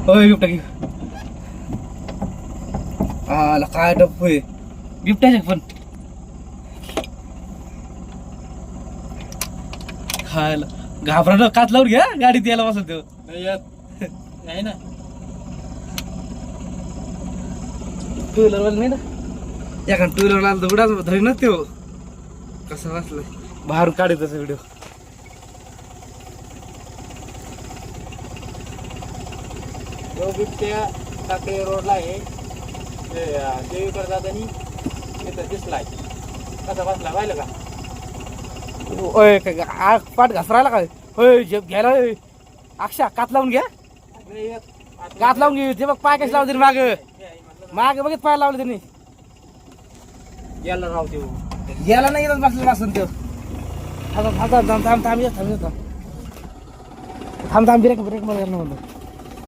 होय बिबट्या घे. आला काय डब होय बिबट्याचे पण खायला घाबरा काच लावून घ्या गाडीत यायला बसत तो नाही ना टू व्हीलर नाही ना एका टू व्हीलर आला तर उडाच धरी ना तो कसा वाचलाय बाहेरून काढत तसा व्हिडिओ. तो बिबट्या टाकळी रोडला आहे देवीकडे जातानी तिथं दिसलाय कसा बसला पाहिलं का. ओय पाठ घसरायला काय होय जेब घ्यायला अक्षा कात लावून घ्या कात लावून घे ते बघ पाय कसे लावले माग माग बघित पाय लावले त्यांनी याला राव देऊ याला नाही येत बसलेला असून तो थांब थांब थांब थांब थांब थांब थांब थांब थांब ब्रेक ब्रेक मला म्हणतो